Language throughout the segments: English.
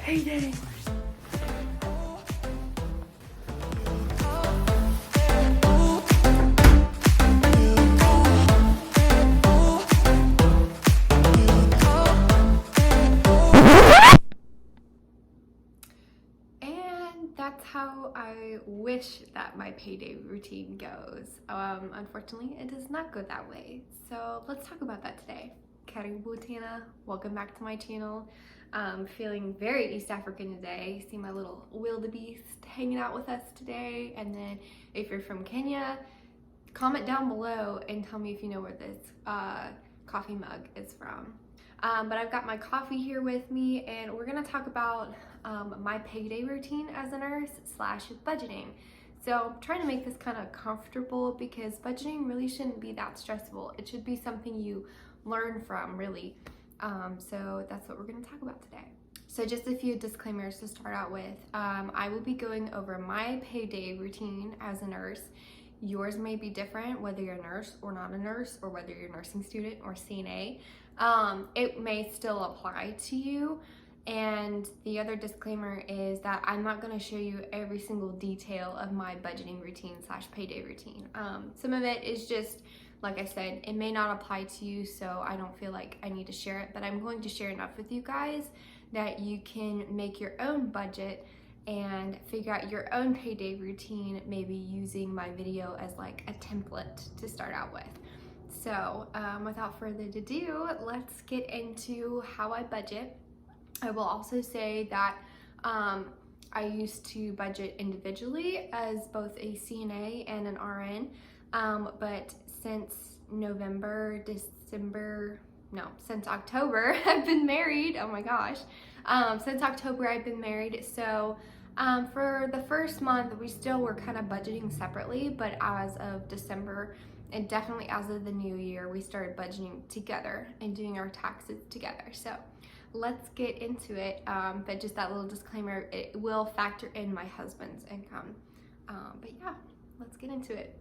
Payday! That's how I wish that my payday routine goes. Unfortunately, it does not go that way. So let's talk about that today. Karibu Tina, welcome back to my channel. Feeling very East African today. See my little wildebeest hanging out with us today. And then if you're from Kenya, comment down below and tell me if you know where this coffee mug is from. But I've got my coffee here with me, and we're gonna talk about my payday routine as a nurse / budgeting. So I'm trying to make this kind of comfortable because budgeting really shouldn't be that stressful. It should be something you learn from, really. So that's what we're gonna talk about today. So just a few disclaimers to start out with. I will be going over my payday routine as a nurse. Yours may be different, whether you're a nurse or not a nurse, or whether you're a nursing student or CNA. It may still apply to you. And the other disclaimer is that I'm not going to show you every single detail of my budgeting routine / payday routine. Some of it is just, like I said, it may not apply to you, so I don't feel like I need to share it, but I'm going to share enough with you guys that you can make your own budget and figure out your own payday routine, maybe using my video as like a template to start out with. So without further ado, let's get into how I budget. I will also say that I used to budget individually as both a CNA and an RN, but since since October, I've been married. Oh my gosh. Since October, I've been married. So for the first month, we still were kind of budgeting separately, but as of December, and definitely as of the new year, we started budgeting together and doing our taxes together. So let's get into it. But just that little disclaimer, it will factor in my husband's income. But yeah, let's get into it.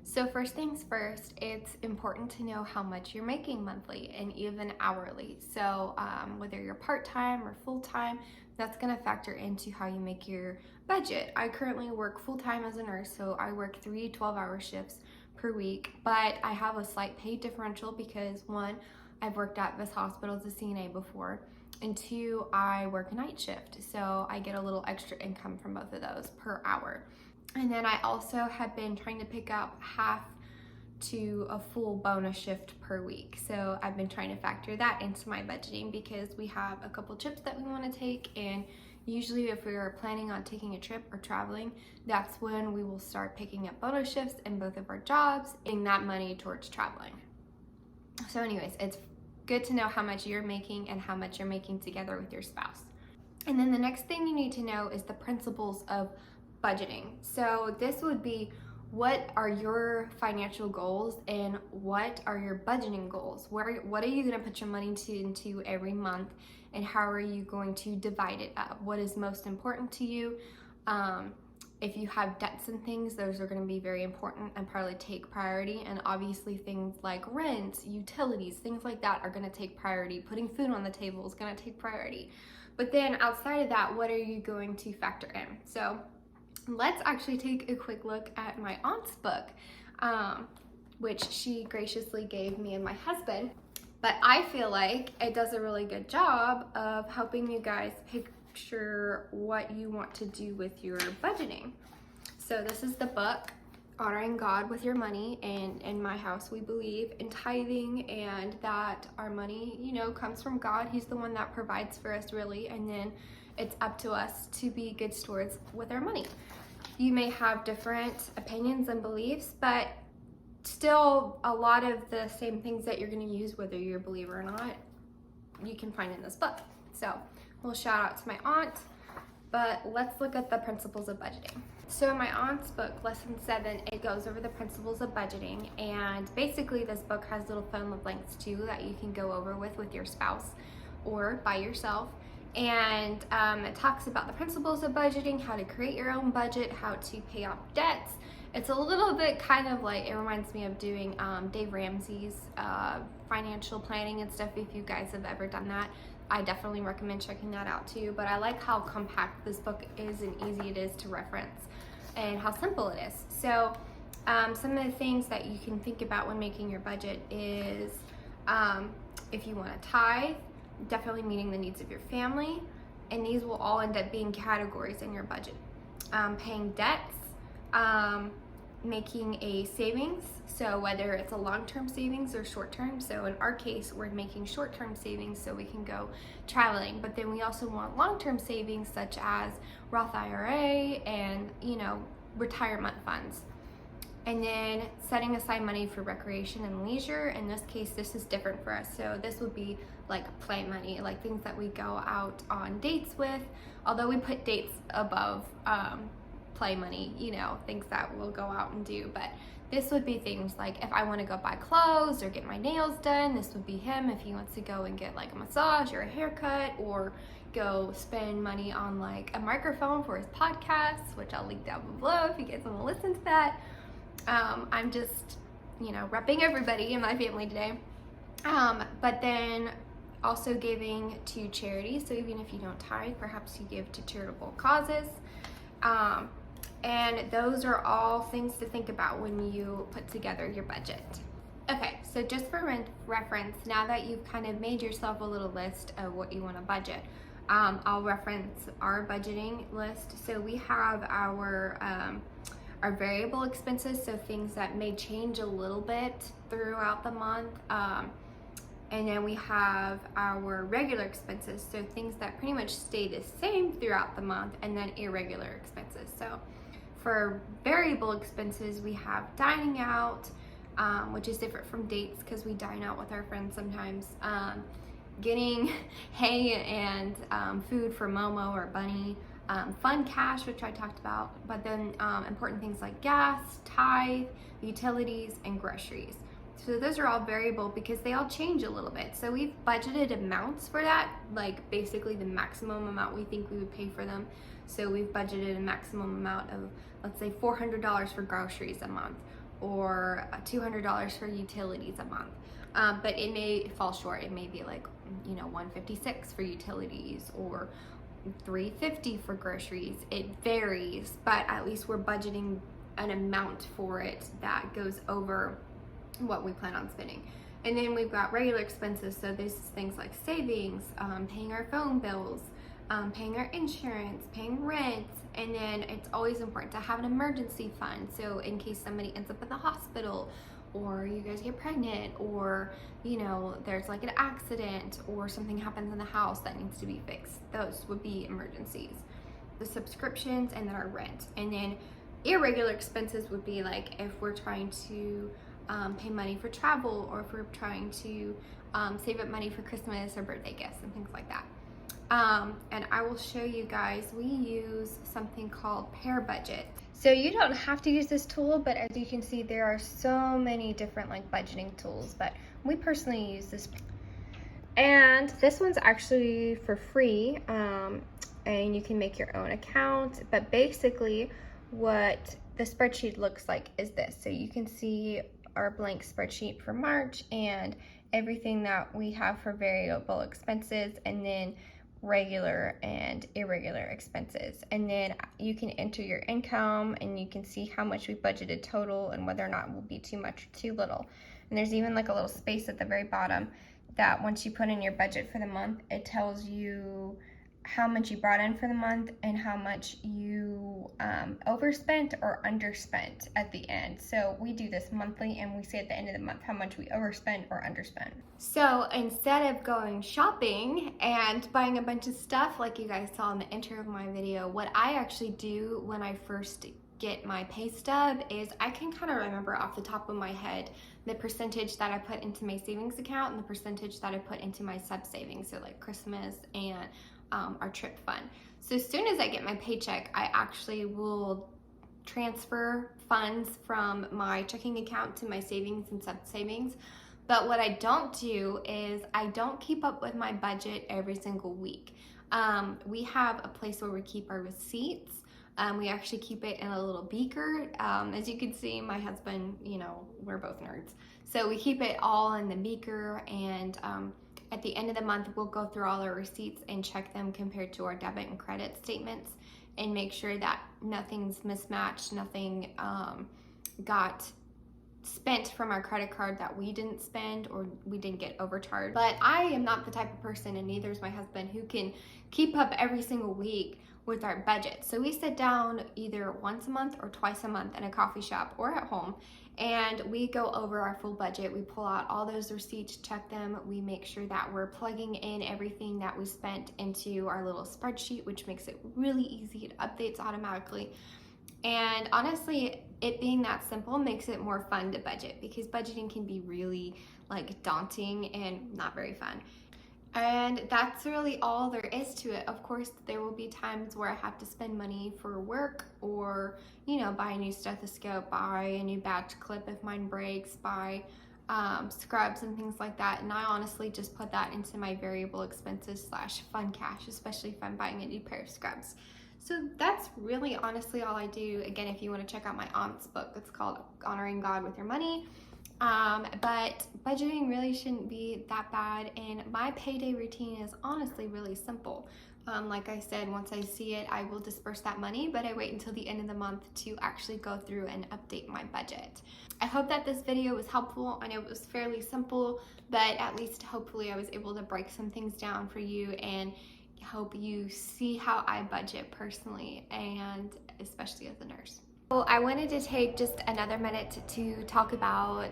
So first things first, it's important to know how much you're making monthly and even hourly. So whether you're part-time or full-time, that's gonna factor into how you make your budget. I currently work full-time as a nurse, so I work 3 12-hour shifts per week, but I have a slight pay differential because 1, I've worked at this hospital as a CNA before, and 2, I work a night shift, so I get a little extra income from both of those per hour. And then I also have been trying to pick up half to a full bonus shift per week. So I've been trying to factor that into my budgeting because we have a couple trips that we want to take, and usually if we are planning on taking a trip or traveling, that's when we will start picking up bonus shifts in both of our jobs, and that money towards traveling. So anyways, it's good to know how much you're making and how much you're making together with your spouse. And then the next thing you need to know is the principles of budgeting. So this would be, what are your financial goals and what are your budgeting goals? What are you going to put your money into every month, and how are you going to divide it up? What is most important to you? If you have debts and things, those are going to be very important and probably take priority. And obviously things like rent, utilities, things like that are going to take priority. Putting food on the table is going to take priority. But then outside of that, what are you going to factor in? So let's actually take a quick look at my aunt's book, which she graciously gave me and my husband. But I feel like it does a really good job of helping you guys picture what you want to do with your budgeting. So this is the book, Honoring God with Your Money, and in my house we believe in tithing, and that our money, comes from God. He's the one that provides for us, really, and then it's up to us to be good stewards with our money. You may have different opinions and beliefs, but still a lot of the same things that you're going to use, whether you're a believer or not, you can find in this book. So we'll shout out to my aunt, but let's look at the principles of budgeting. So in my aunt's book, lesson 7, it goes over the principles of budgeting, and basically this book has little fill in the blanks too that you can go over with your spouse or by yourself. And it talks about the principles of budgeting, how to create your own budget, how to pay off debts. It's a little bit kind of like, it reminds me of doing Dave Ramsey's financial planning and stuff, if you guys have ever done that. I definitely recommend checking that out too. But I like how compact this book is and easy it is to reference and how simple it is. So some of the things that you can think about when making your budget is if you want to tithe, definitely meeting the needs of your family, and these will all end up being categories in your budget. Paying debts, making a savings, so whether it's a long-term savings or short-term. So in our case, we're making short-term savings so we can go traveling, but then we also want long-term savings such as Roth IRA and, you know, retirement funds. And then setting aside money for recreation and leisure. In this case, this is different for us. So this would be like play money, like things that we go out on dates with, although we put dates above play money, you know, things that we'll go out and do. But this would be things like if I want to go buy clothes or get my nails done, this would be him. If he wants to go and get like a massage or a haircut, or go spend money on like a microphone for his podcast, which I'll link down below if you guys want to listen to that. I'm just, you know, repping everybody in my family today. But then also giving to charity. So even if you don't tithe, perhaps you give to charitable causes. And those are all things to think about when you put together your budget. Okay, so just for reference, now that you've kind of made yourself a little list of what you want to budget, I'll reference our budgeting list. So we have our variable expenses, so things that may change a little bit throughout the month. And then we have our regular expenses, so things that pretty much stay the same throughout the month, and then irregular expenses. So for variable expenses, we have dining out, which is different from dates because we dine out with our friends sometimes. Getting hay and food for Momo or Bunny. Fun cash, which I talked about, but then important things like gas, tithe, utilities, and groceries. So those are all variable because they all change a little bit. So we've budgeted amounts for that, like basically the maximum amount we think we would pay for them. So we've budgeted a maximum amount of, let's say, $400 for groceries a month, or $200 for utilities a month. But it may fall short. It may be like, you know, $156 for utilities, or $350 for groceries. It varies, but at least we're budgeting an amount for it that goes over what we plan on spending. And then we've got regular expenses, so this is things like savings, paying our phone bills, paying our insurance, paying rent, and then it's always important to have an emergency fund, so in case somebody ends up in the hospital, or you guys get pregnant, or, you know, there's like an accident or something happens in the house that needs to be fixed. Those would be emergencies. The subscriptions, and then our rent. And then irregular expenses would be like if we're trying to pay money for travel, or if we're trying to save up money for Christmas or birthday gifts and things like that. And I will show you guys, we use something called Pair Budget. So you don't have to use this tool, but as you can see, there are so many different like budgeting tools, but we personally use this. And this one's actually for free, and you can make your own account, but basically what the spreadsheet looks like is this. So you can see our blank spreadsheet for March and everything that we have for variable expenses, and then regular and irregular expenses. And then you can enter your income, and you can see how much we budgeted total and whether or not it will be too much or too little. And there's even like a little space at the very bottom that once you put in your budget for the month, it tells you how much you brought in for the month and how much you overspent or underspent at the end. So we do this monthly, and we say at the end of the month how much we overspent or underspent. So instead of going shopping and buying a bunch of stuff like you guys saw in the intro of my video, what I actually do when I first get my pay stub is I can kind of remember off the top of my head the percentage that I put into my savings account and the percentage that I put into my sub savings, so like Christmas and our trip fund. So as soon as I get my paycheck, I actually will transfer funds from my checking account to my savings and sub savings. But what I don't do is I don't keep up with my budget every single week. We have a place where we keep our receipts. We actually keep it in a little beaker. As you can see, my husband, you know, we're both nerds. So we keep it all in the beaker, and At the end of the month, we'll go through all our receipts and check them compared to our debit and credit statements and make sure that nothing's mismatched, nothing got spent from our credit card that we didn't spend or we didn't get overcharged. But I am not the type of person, and neither is my husband, who can keep up every single week with our budget. So we sit down either once a month or twice a month in a coffee shop or at home, and we go over our full budget. We pull out all those receipts, check them. We make sure that we're plugging in everything that we spent into our little spreadsheet, which makes it really easy. It updates automatically. And honestly, it being that simple makes it more fun to budget, because budgeting can be really like daunting and not very fun. And that's really all there is to it. Of course, there will be times where I have to spend money for work, or, you know, buy a new stethoscope, buy a new badge clip if mine breaks, buy scrubs and things like that. And I honestly just put that into my variable expenses / fun cash, especially if I'm buying a new pair of scrubs. So that's really honestly all I do. Again, if you want to check out my aunt's book, it's called Honoring God with Your Money. But budgeting really shouldn't be that bad, and my payday routine is honestly really simple. Like I said, once I see it, I will disperse that money, but I wait until the end of the month to actually go through and update my budget. I hope that this video was helpful. I know it was fairly simple, but at least hopefully I was able to break some things down for you and hope you see how I budget personally, and especially as a nurse. So I wanted to take just another minute to talk about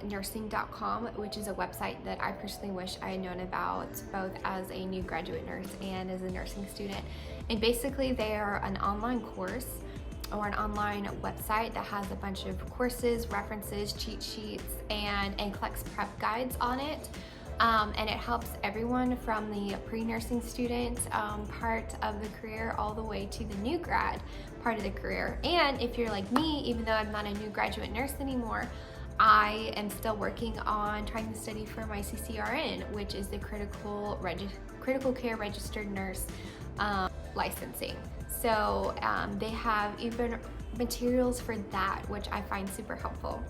Nursing.com, which is a website that I personally wish I had known about both as a new graduate nurse and as a nursing student. And basically they are an online course or an online website that has a bunch of courses, references, cheat sheets, and NCLEX prep guides on it. And it helps everyone from the pre-nursing student part of the career all the way to the new grad part of the career. And if you're like me, even though I'm not a new graduate nurse anymore, I am still working on trying to study for my CCRN, which is the critical care registered nurse licensing. So they have even materials for that, which I find super helpful.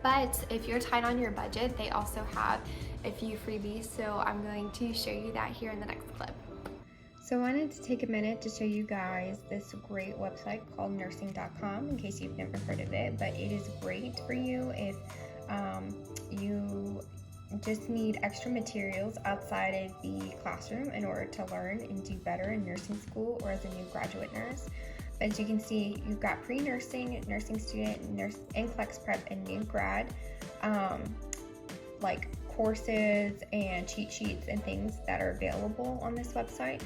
But if you're tight on your budget, they also have a few freebies, so I'm going to show you that here in the next clip. So I wanted to take a minute to show you guys this great website called Nursing.com, in case you've never heard of it, but it is great for you if you just need extra materials outside of the classroom in order to learn and do better in nursing school or as a new graduate nurse. As you can see, you've got pre-nursing, nursing student, nurse, NCLEX prep, and new grad, like courses and cheat sheets and things that are available on this website.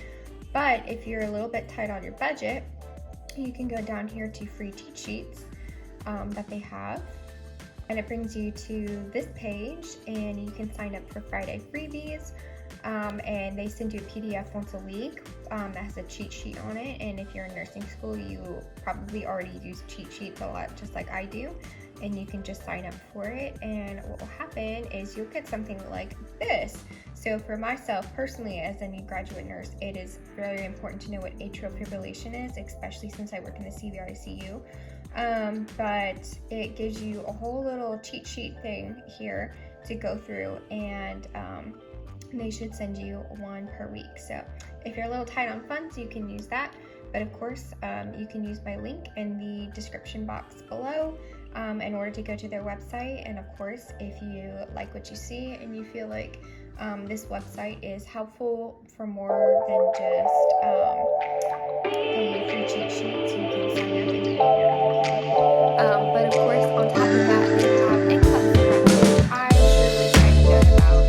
But if you're a little bit tight on your budget, you can go down here to free cheat sheets that they have. And it brings you to this page, and you can sign up for Friday freebies. And they send you a PDF once a week that has a cheat sheet on it. And if you're in nursing school, you probably already use cheat sheets a lot, just like I do. And you can just sign up for it. And what will happen is you'll get something like this. So for myself personally, as a new graduate nurse, it is very important to know what atrial fibrillation is, especially since I work in the CVICU. But it gives you a whole little cheat sheet thing here to go through, and they should send you one per week. So if you're a little tight on funds, you can use that. But of course, you can use my link in the description box below in order to go to their website. And of course, if you like what you see and you feel like this website is helpful for more than just the free cheat sheets, you can sign up and get your account. But of course, on top of that, we have NCLEX prep, which I really excited about.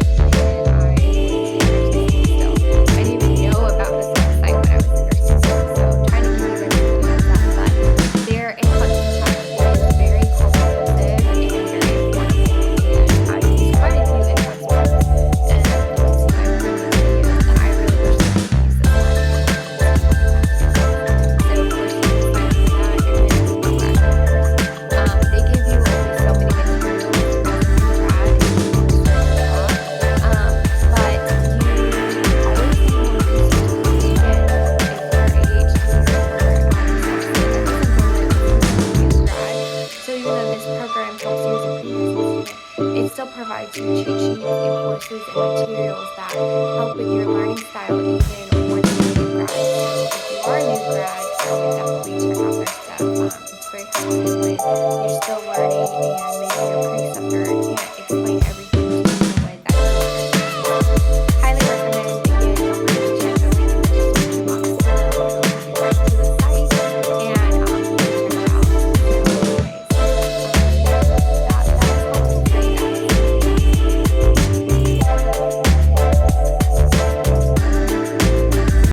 I didn't even know about this website when I was in nursing school, so trying to give you guys a heads up. But their NCLEX prep is very comprehensive and very affordable, and I use quite a few NCLEX preps, and I really wish they could use this much. So of course, you can sign up for that, and then still provides you cheat sheets and courses and materials that help with your learning style even once you're a new grad. So if you are a new grad, I would definitely check out their stuff. It's very helpful when you're